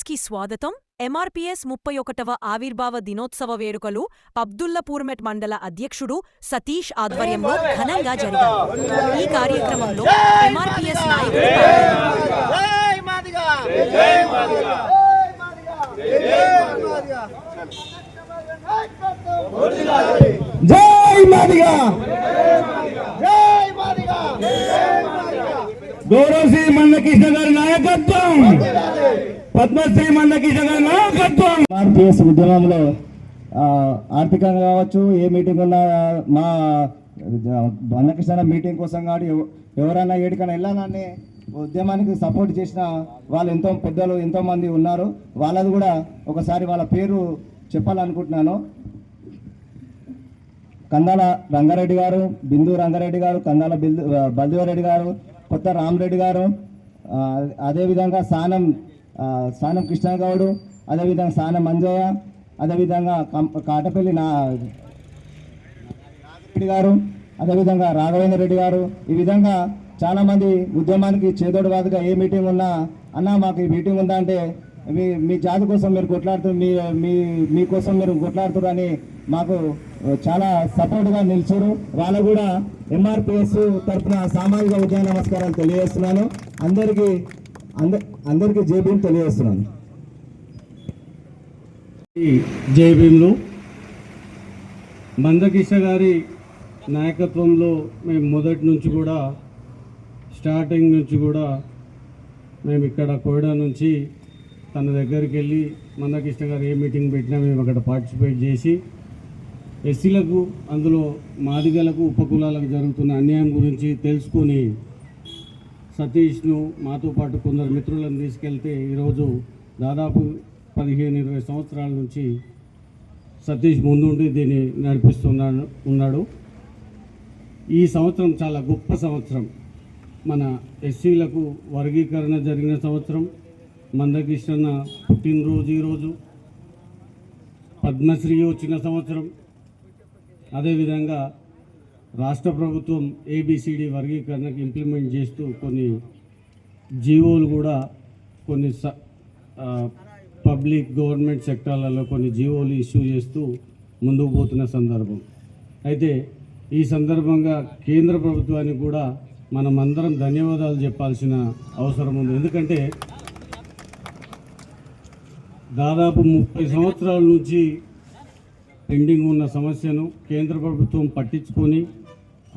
కి స్వాగతం. ఎంఆర్పీఎస్ 31వ ఆవిర్భావ దినోత్సవ వేడుకలు అబ్దుల్లపూర్మెట్ మండల అధ్యక్షుడు సతీష్ ఆధ్వర్యంలో ఘనంగా జరిగాయి. ఈ కార్యక్రమంలో ఎంఆర్పీఎస్ నాయకులు గౌరవశ్రీ మందకృష్ణ గారి నాయకత్వం, పద్మశ్రీ మందకృష్ణ గారి నాయకత్వం. ఆర్పిఎస్ ఉద్యమంలో ఆర్థికంగా కావచ్చు, ఏ మీటింగ్ ఉన్నా మా మందకృష్ణ మీటింగ్ కోసం కానీ ఎవరైనా ఏడికైనా వెళ్ళాలని ఉద్యమానికి సపోర్ట్ చేసిన వాళ్ళు ఎంతో పెద్దలు ఎంతోమంది ఉన్నారు. వాళ్ళది కూడా ఒకసారి వాళ్ళ పేరు చెప్పాలనుకుంటున్నాను. కందాల రంగారెడ్డి గారు, బిందు రంగారెడ్డి గారు, కందాల బల్దివారెడ్డి గారు, కొత్త రామరెడ్డి గారు, అదేవిధంగా సానం కృష్ణగౌడు, అదేవిధంగా సానం మంజయ్య, అదేవిధంగా కాటపల్లి నాగిరెడ్డి గారు, అదేవిధంగా రాఘవేంద్ర రెడ్డి గారు, ఈ విధంగా చాలామంది ఉద్యమానికి చేదోడువాదుగా ఏ మీటింగ్ ఉన్నా అన్న మాకు ఈ మీటింగ్ ఉందా అంటే మీ జాతి కోసం మీరు కొట్లాడుతూ మీకోసం మీరు కొట్లాడుతున్నారు అని మాకు చాలా సపోర్ట్గా నిలిచారు. వాళ్ళు కూడా ఎంఆర్పిఎస్ తరఫున సామాజిక ఉద్యమ నమస్కారాలు తెలియజేస్తున్నాను. అందరికీ జై భీమ్ తెలియజేస్తున్నాను. జై భీమ్లు. మందకృష్ణ గారి నాయకత్వంలో మేము మొదటి నుంచి కూడా స్టార్టింగ్ నుంచి కూడా మేము ఇక్కడ కోయడా నుంచి తన దగ్గరికి వెళ్ళి మందకృష్ణ గారు ఏ మీటింగ్ పెట్టినా మేము అక్కడ పార్టిసిపేట్ చేసి ఎస్సీలకు, అందులో మాదిగలకు, ఉపకులాలకు జరుగుతున్న అన్యాయం గురించి తెలుసుకొని సతీష్ను మాతో పాటు కొందరు మిత్రులను తీసుకెళ్తే ఈరోజు దాదాపు 15-20 సంవత్సరాల నుంచి సతీష్ ముందుండి దీన్ని ఉన్నాడు. ఈ సంవత్సరం చాలా గొప్ప సంవత్సరం. మన ఎస్సీలకు వర్గీకరణ జరిగిన సంవత్సరం, మందకృష్ణ పుట్టినరోజు ఈరోజు, పద్మశ్రీ వచ్చిన సంవత్సరం, అదేవిధంగా రాష్ట్ర ప్రభుత్వం ఏబిసిడి వర్గీకరణకు ఇంప్లిమెంట్ చేస్తూ కొన్ని జీవోలు కూడా కొన్ని పబ్లిక్ గవర్నమెంట్ సెక్టార్లలో కొన్ని జీవోలు ఇష్యూ చేస్తూ ముందుకు పోతున్న సందర్భం. అయితే ఈ సందర్భంగా కేంద్ర ప్రభుత్వానికి కూడా మనం అందరం ధన్యవాదాలు చెప్పాల్సిన అవసరం ఉంది. ఎందుకంటే దాదాపు 30 సంవత్సరాల నుంచి పెండింగ్ ఉన్న సమస్యను కేంద్ర ప్రభుత్వం పట్టించుకొని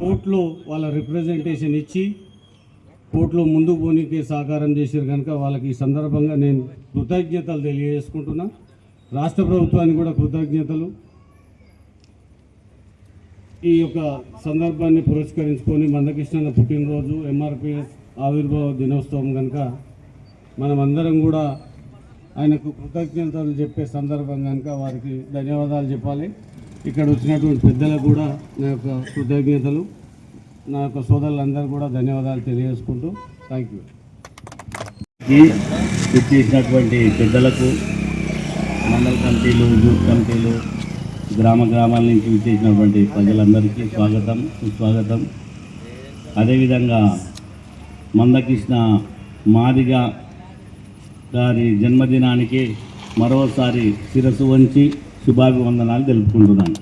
కోర్టులో వాళ్ళ రిప్రజెంటేషన్ ఇచ్చి కోర్టులో ముందుకు పోనీకే సహకారం చేశారు కనుక వాళ్ళకి ఈ సందర్భంగా నేను కృతజ్ఞతలు తెలియజేసుకుంటున్నా. రాష్ట్ర ప్రభుత్వానికి కూడా కృతజ్ఞతలు. ఈ యొక్క సందర్భాన్ని పురస్కరించుకొని మందకృష్ణ పుట్టినరోజు, ఎంఆర్పిఎస్ ఆవిర్భావ దినోత్సవం కనుక మనమందరం కూడా ఆయనకు కృతజ్ఞతలు చెప్పే సందర్భం కనుక వారికి ధన్యవాదాలు చెప్పాలి. ఇక్కడ వచ్చినటువంటి పెద్దలకు కూడా నా యొక్క కృతజ్ఞతలు, నా యొక్క సోదరులందరూ కూడా ధన్యవాదాలు తెలియజేసుకుంటూ థ్యాంక్ యూ. చేసినటువంటి పెద్దలకు, మండల కమిటీలు, యూత్ కమిటీలు, గ్రామాల నుంచి విచ్చేసినటువంటి ప్రజలందరికీ స్వాగతం, సుస్వాగతం. అదేవిధంగా మందకృష్ణ మాదిగ గారి జన్మదినానికి మరోసారి శిరస్సు వంచి శుభాభివందనాలు తెలుపుకుంటున్నాను.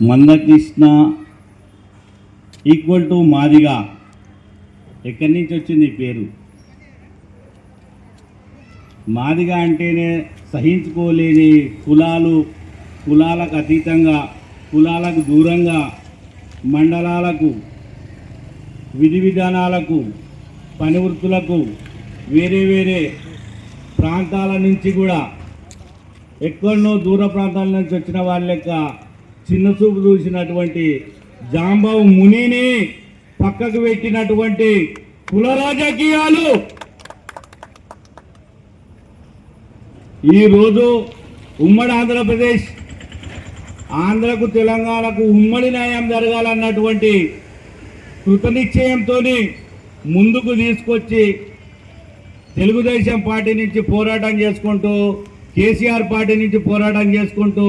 మందకృష్ణ ఈక్వల్ టు మాదిగ, ఎక్కడి నుంచి వచ్చింది ఈ పేరు? మాదిగ అంటేనే సహించుకోలేని కులాలకు అతీతంగా, కులాలకు దూరంగా, మండలాలకు, విధి విధానాలకు, పని వృత్తులకు, వేరే వేరే ప్రాంతాల నుంచి కూడా ఎక్కడనో దూర ప్రాంతాల నుంచి వచ్చిన వాళ్ళ లెక్క చిన్న చూపు చూసినటువంటి జాంబవ్ మునిని పక్కకు పెట్టినటువంటి కుల రాజకీయాలు ఈరోజు ఉమ్మడి ఆంధ్రప్రదేశ్, ఆంధ్రకు తెలంగాణకు ఉమ్మడి న్యాయం జరగాలన్నటువంటి కృతనిశ్చయంతో ముందుకు తీసుకొచ్చి తెలుగుదేశం పార్టీ నుంచి పోరాటం చేసుకుంటూ, కేసీఆర్ పార్టీ నుంచి పోరాటం చేసుకుంటూ,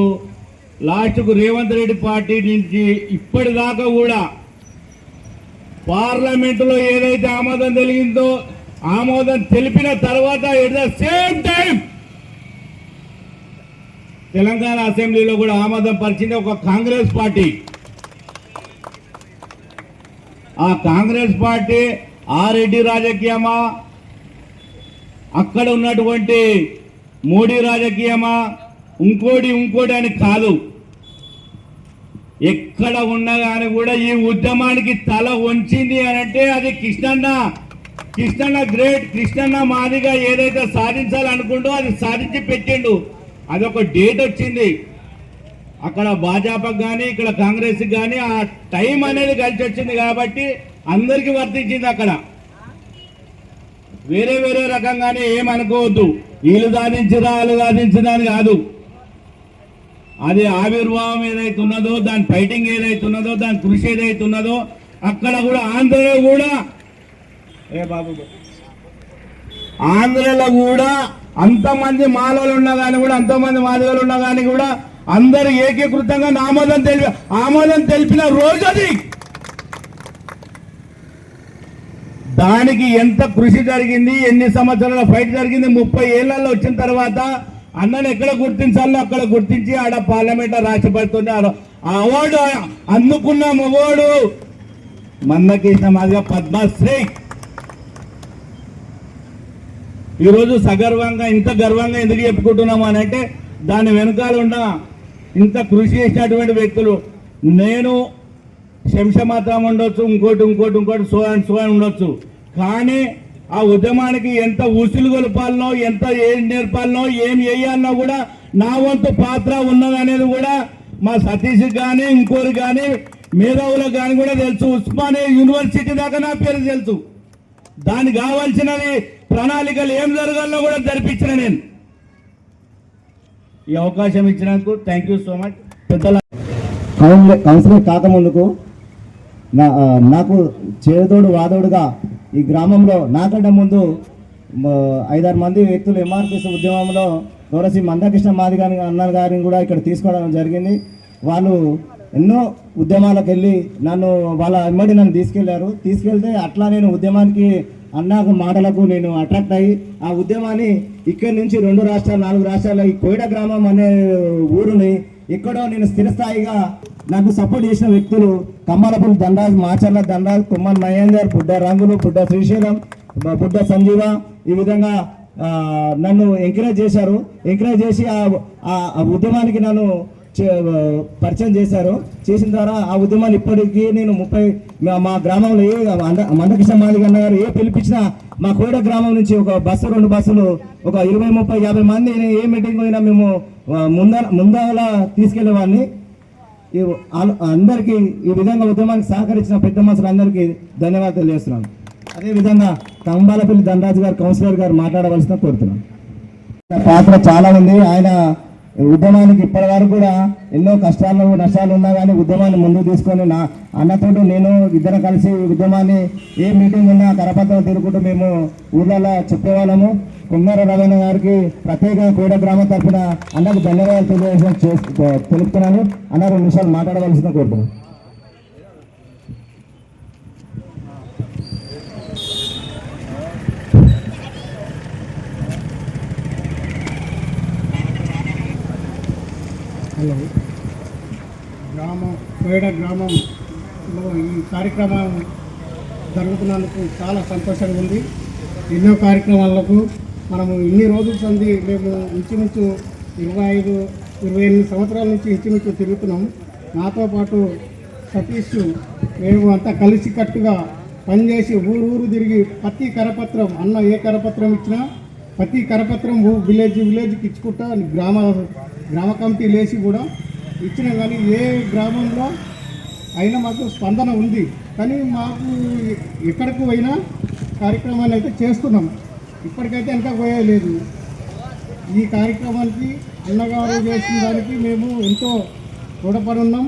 లాస్ట్కు రేవంత్ రెడ్డి పార్టీ నుంచి ఇప్పటిదాకా కూడా పార్లమెంటులో ఏదైతే ఆమోదం తెలిగిందో ఆమోదం తెలిపిన తర్వాత at the same time Telangana అసెంబ్లీలో కూడా ఆమోదం పరిచింది ఒక కాంగ్రెస్ పార్టీ. ఆ కాంగ్రెస్ పార్టీ ఆ రెడ్డి రాజకీయమా, అక్కడ ఉన్నటువంటి మోడీ రాజకీయమా, ఇంకోటి అని కాదు. ఎక్కడ ఉన్నా కానీ కూడా ఈ ఉద్యమానికి తల వంచింది అని అంటే అది కృష్ణన్న గ్రేట్, కృష్ణన్న మాదిగా ఏదైతే సాధించాలనుకుంటో అది సాధించి పెట్టిండు. అదొక డేట్ వచ్చింది. అక్కడ భాజపాకు కానీ ఇక్కడ కాంగ్రెస్కి కానీ ఆ టైం అనేది కలిసి వచ్చింది కాబట్టి అందరికీ వర్తించింది. అక్కడ వేరే వేరే రకంగానే ఏమనుకోవద్దు, వీళ్ళు సాధించిరా వాళ్ళు సాధించిరా అని కాదు. అది ఆవిర్భావం ఏదైతే ఉన్నదో, దాని ఫైటింగ్ ఏదైతే ఉన్నదో, దాని కృషి ఏదైతే ఉన్నదో అక్కడ కూడా ఆంధ్రలో కూడా ఆంధ్రలో కూడా అంతమంది మాలలు ఉన్నా కానీ కూడా, అంతమంది మాదిగలు ఉన్నా కానీ కూడా అందరూ ఏకీకృతంగా ఆమోదం తెలిపిన రోజు అది. దానికి ఎంత కృషి జరిగింది, ఎన్ని సంవత్సరాల ఫైట్ జరిగింది. 30 ఏళ్లలో వచ్చిన తర్వాత అన్నను ఎక్కడ గుర్తించాలో అక్కడ గుర్తించి ఆడ పార్లమెంట్ రాష్ట్రపతితోనే ఆ అవార్డు అందుకున్న మగవాడు మందకృష్ణ మాదిగ పద్మశ్రీ. ఈరోజు సగర్వంగా ఇంత గర్వంగా ఎందుకు చెప్పుకుంటున్నాము అని అంటే దాని వెనుకాల ఉన్న ఇంత కృషి చేసినటువంటి వ్యక్తులు. నేను శంషమాత్రం ఉండొచ్చు, ఇంకోటి సో అండ్ ఉండొచ్చు, కానీ ఆ ఉద్యమానికి ఎంత ఉసులు గొలపాలనో, ఎంత ఏం నేర్పాలనో, ఏం వేయాలనో కూడా నా వంతు పాత్ర ఉన్నదనేది కూడా మా సతీష్ కానీ ఇంకోరు కానీ మేధావులకు కానీ కూడా తెలుసు. ఉస్మానియా యూనివర్సిటీ దాకా నా పేరు తెలుసు. దానికి కావాల్సినది ప్రణాళికలు ఏం జరగాలో కూడా జరిపించిన నేను. ఈ అవకాశం ఇచ్చినందుకు thank you so much. Councillor కాకముందుకు నాకు చేదోడు వాదోడుగా ఈ గ్రామంలో నాకంటే ముందు 5-6 మంది వ్యక్తులు ఎంఆర్పిఎస్ ఉద్యమంలో గౌరవశ్రీ మందకృష్ణ మాదిగ అన్న గారిని కూడా ఇక్కడ తీసుకోవడం జరిగింది. వాళ్ళు ఎన్నో ఉద్యమాలకు వెళ్ళి వాళ్ళ వెంబడి నన్ను తీసుకెళ్తే అట్లా నేను ఉద్యమానికి అన్నాకు మాటలకు నేను అట్రాక్ట్ అయ్యి ఆ ఉద్యమాన్ని ఇక్కడి నుంచి 2 రాష్ట్రాలు 4 రాష్ట్రాల్లో ఈ కోయిడ గ్రామం అనే ఊరుని ఎక్కడో నేను స్థిరస్థాయిగా నాకు సపోర్ట్ చేసిన వ్యక్తులు కమ్మలపల్లి దండరాజ్, మాచర్ల దండరాజ్, తుమ్మల మహేందర్, పుడ్డ రంగులు, పుడ్డ శ్రీశైలం, పుడ్డ సంజీవ ఈ విధంగా నన్ను ఎంకరేజ్ చేశారు. ఎంకరేజ్ చేసి ఆ ఉద్యమానికి నన్ను పరిచయం చేసిన ద్వారా ఆ ఉద్యమాన్ని ఇప్పటికీ నేను మా గ్రామంలో మందకృష్ణ మాదిగ అన్న గారు పిలిపించినా మా కోయిడ గ్రామం నుంచి ఒక బస్సు 2 బస్సులు ఒక 20, 30, 50 మంది ఏ మీటింగ్ పోయినా మేము ముందలా తీసుకెళ్లేవాడిని. అందరికీ ఈ విధంగా ఉద్యమానికి సహకరించిన పెద్ద మనుషులందరికీ ధన్యవాదాలు తెలియజేస్తున్నాను. అదేవిధంగా కంబాలపల్లి ధనరాజు గారు కౌన్సిలర్ గారు మాట్లాడవలసిన కోరుతున్నాను. పాత్ర చాలా ఉంది. ఆయన ఉద్యమానికి ఇప్పటి వరకు కూడా ఎన్నో నష్టాలు ఉన్నా కానీ ఉద్యమాన్ని ముందుకు తీసుకొని నా అన్నతోటి నేను ఇద్దరం కలిసి ఉద్యమాన్ని ఏ మీటింగ్ ఉన్నా కరపత్రం తిరుగుకుంటూ మేము ఊళ్ళలో చెప్పేవాళ్ళము. కుంగార రవీణ గారికి ప్రత్యేకంగా కోయిడ గ్రామం తరఫున అన్నకు ధన్యవాదాలు తెలుపుతున్నాను. అన్న 2 నిమిషాలు మాట్లాడవలసిన కోరుతున్నాను. హలో, కోయిడ గ్రామంలో ఈ కార్యక్రమం జరుగుతున్నందుకు చాలా సంతోషంగా ఉంది. ఎన్నో కార్యక్రమాలకు మనము ఇన్ని రోజుల సంది మేము ఇంచుమించు 25-28 సంవత్సరాల నుంచి ఇంచుమించు తిరుగుతున్నాం. నాతో పాటు సతీష్ మేము అంతా కలిసికట్టుగా పనిచేసి ఊరు తిరిగి ప్రతి కరపత్రం అన్న ఏ కరపత్రం ఇచ్చినా ప్రతి కరపత్రం విలేజ్కి ఇచ్చుకుంటా గ్రామ కమిటీ లేచి కూడా ఇచ్చినా కానీ ఏ గ్రామంలో అయినా మాకు స్పందన ఉంది. కానీ మాకు ఎక్కడికి పోయినా కార్యక్రమాలు అయితే చేస్తున్నాం. ఇప్పటికైతే వెనక పోయలేదు. ఈ కార్యక్రమానికి అన్నగారు చేసిన దానికి మేము ఎంతో రుణపడి ఉన్నాం.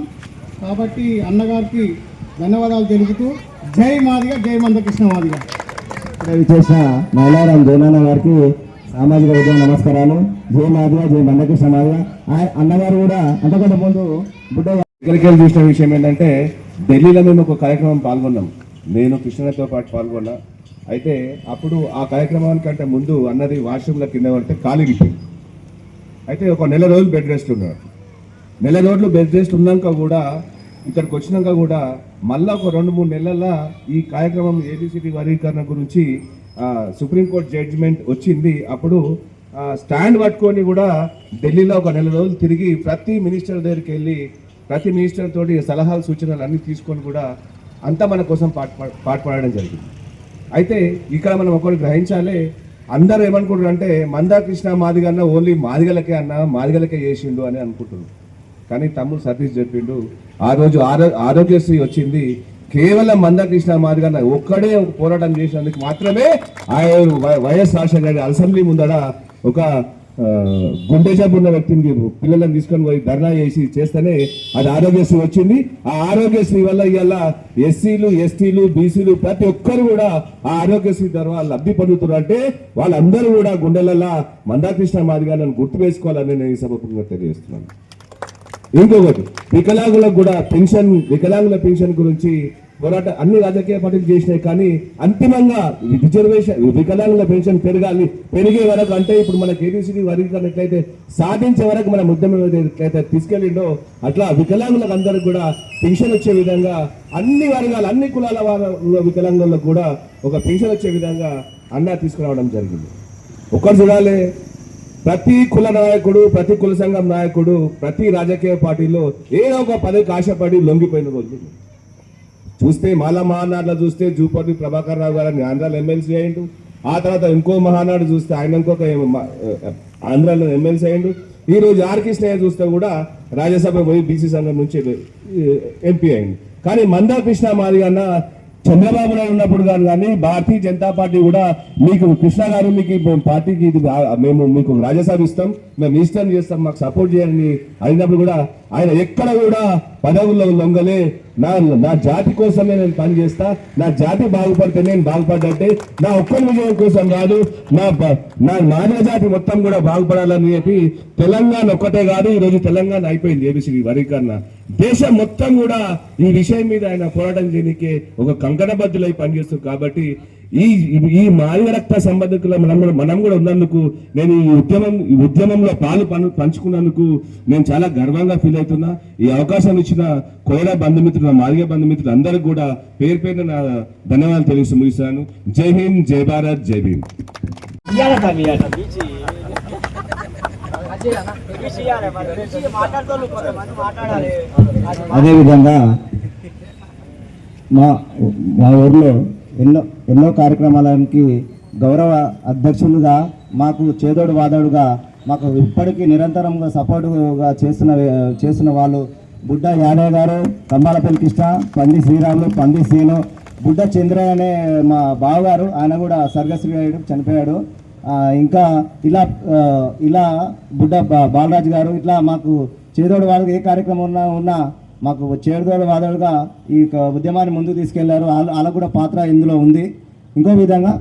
కాబట్టి అన్నగారికి ధన్యవాదాలు తెలుపుతూ జై మాదిగ, జై మందకృష్ణ మాదిగ. చేసిన మైలారాం జయనాన్న గారికి సామాజిక ఉద్యమ నమస్కారాలు. జై మాదిగ, జై మందకృష్ణ మాదిగ. అన్నగారు కూడా అంతకంటే ముందు బుడ్డ దగ్గరికి వెళ్ళి చూసిన విషయం ఏంటంటే ఢిల్లీలో మేము ఒక కార్యక్రమం పాల్గొన్నాం. నేను కృష్ణతో పాటు పాల్గొన్నా. అయితే అప్పుడు ఆ కార్యక్రమానికంటే ముందు అన్నది వాష్రూమ్ల కింద పడితే కాలిగిపోయింది. అయితే ఒక నెల రోజులు బెడ్ రెస్ట్ ఉన్నాడు. నెల రోజులు బెడ్ రెస్ట్ ఉన్నాక కూడా ఇక్కడికి వచ్చినాక కూడా మళ్ళీ ఒక 2-3 నెలల ఈ కార్యక్రమం ఏబిసిడి వర్గీకరణ గురించి సుప్రీంకోర్టు జడ్జిమెంట్ వచ్చింది. అప్పుడు స్టాండ్ పట్టుకొని కూడా ఢిల్లీలో ఒక నెల రోజులు తిరిగి ప్రతి మినిస్టర్ దగ్గరికి వెళ్ళి ప్రతి మినిస్టర్ తోటి సలహాలు సూచనలు అన్నీ తీసుకొని కూడా అంతా మన కోసం పాటుపడడం జరిగింది. అయితే ఇక్కడ మనం ఒకటి గ్రహించాలి, అందరూ ఏమనుకుంటారు అంటే మందాకృష్ణ మాదిగ అన్న ఓన్లీ మాదిగలకే అన్న మాదిగలకే చేసిండు అని అనుకుంటున్నారు. కానీ తమ్ముడు సతీష్ చెప్పిండు ఆ రోజు ఆరోగ్యశ్రీ వచ్చింది కేవలం మందాకృష్ణ మాదిగ అన్న ఒక్కడే ఒక పోరాటం చేసినందుకు మాత్రమే ఆయన వైఎస్ రాజశేఖర గారి అసెంబ్లీ ముందర ఒక గుండె జబ్బు ఉన్న వ్యక్తిని పిల్లలను తీసుకొని పోయి ధర్నా చేస్తేనే అది ఆరోగ్యశ్రీ వచ్చింది. ఆ ఆరోగ్యశ్రీ వల్ల ఇవాళ ఎస్సీలు ఎస్టీలు బీసీలు ప్రతి ఒక్కరు కూడా ఆ ఆరోగ్యశ్రీ ద్వారా లబ్ధి పొందుతున్నారు. అంటే వాళ్ళందరూ కూడా గుండెలలో మందాకృష్ణ మాదిగా నన్ను గుర్తు వేసుకోవాలని నేను ఈ సభకు తెలియజేస్తున్నాను. ఇంకొకటి వికలాంగులకు కూడా వికలాంగుల పెన్షన్ గురించి పోరాటం అన్ని రాజకీయ పార్టీలు చేసినాయి. కానీ అంతిమంగా రిజర్వేషన్ వికలాంగుల పెన్షన్ పెరిగే వరకు అంటే ఇప్పుడు మన కేబీసీ వర్గీకరణ ఎట్లయితే సాధించే వరకు మన ముద్ద ఎట్లయితే తీసుకెళ్ళిండో అట్లా వికలాంగులకు అందరికి కూడా పెన్షన్ వచ్చే విధంగా అన్ని వర్గాలు అన్ని కులాల వికలాంగులకు కూడా ఒక పెన్షన్ వచ్చే విధంగా అన్న తీసుకురావడం జరిగింది. ఒకరు చూడాలి, ప్రతి కుల నాయకుడు ప్రతి కుల సంఘం నాయకుడు ప్రతి రాజకీయ పార్టీలో ఏదో ఒక పదవికి ఆశపడి లొంగిపోయిన రోజులు చూస్తే మాలా మహానాడులో చూస్తే జూపర్తి ప్రభాకర్ రావు గారిని ఆంధ్రాలో ఎమ్మెల్సీ అయ్యిండు. ఆ తర్వాత ఇంకో మహానాడు చూస్తే ఆయన ఇంకొక ఆంధ్రాలో ఎమ్మెల్సీ అయ్యిండు. ఈ రోజు ఆర్ కృష్ణయ్య చూస్తే కూడా రాజ్యసభ పోయి బీసీ సంఘం నుంచి ఎంపీ అయింది. కానీ మందాకృష్ణ మాదిగ అన్న చంద్రబాబు నాయుడు ఉన్నప్పుడు కానీ భారతీయ జనతా పార్టీ కూడా మీకు కృష్ణ గారు మీకు పార్టీకి మేము మీకు రాజ్యసభ ఇస్తాం, మేము ఇష్టం చేస్తాం, మాకు సపోర్ట్ చేయాలని అయినప్పుడు కూడా ఆయన ఎక్కడ కూడా పదవుల్లో లొంగలే. నా జాతి కోసమే నేను పనిచేస్తా, నా జాతి బాగుపడితే నేను బాగుపడ్డంటే నా ఒక్కరి విజయం కోసం కాదు, నా మానవ జాతి మొత్తం కూడా బాగుపడాలని చెప్పి తెలంగాణ ఒక్కటే కాదు, ఈరోజు తెలంగాణ అయిపోయింది ఏబిసిడి వర్గీకరణ. దేశం మొత్తం కూడా ఈ విషయం మీద ఆయన పోరాటం చేయడానికి ఒక కంకణబద్దులై పనిచేస్తారు. కాబట్టి ఈ మాదిగ రక్త సంబంధికుల మనం కూడా ఉన్నందుకు నేను ఈ ఉద్యమంలో పంచుకున్నందుకు నేను చాలా గర్వంగా ఫీల్ అవుతున్నా. ఈ అవకాశం ఇచ్చిన కోయల బంధుమిత్రులు మాదిగ బంధుమిత్రులు అందరికీ కూడా పేరు పేరున నా ధన్యవాదాలు తెలియజేస్తూ ముగిస్తాను. జై హింద్, జై భారత్, జై భీమ్. అదేవిధంగా మా ఊర్లో ఎన్నో కార్యక్రమాలకి గౌరవ అధ్యక్షులుగా మాకు చేదోడు వాదోడుగా మాకు ఇప్పటికీ నిరంతరంగా సపోర్టుగా చేస్తున్న వాళ్ళు బుడ్డ యాదయ్య గారు, కంబాలపల్లి కృష్ణ, పంది శ్రీరాములు, పంది సీను, బుడ్డ చంద్రయ్య అనే మా బావగారు, ఆయన కూడా స్వర్గశ్రీ అయ్యాడు, చనిపోయాడు. ఇంకా ఇలా బుడ్డ బాలరాజు గారు, ఇట్లా మాకు చేదోడు వాళ్ళకి ఏ కార్యక్రమం ఉన్నా మాకు చేదోడు వాదోడుగా ఈ ఉద్యమాన్ని ముందుకు తీసుకెళ్లారు. వాళ్ళకు కూడా పాత్ర ఇందులో ఉంది. ఇంకో విధంగా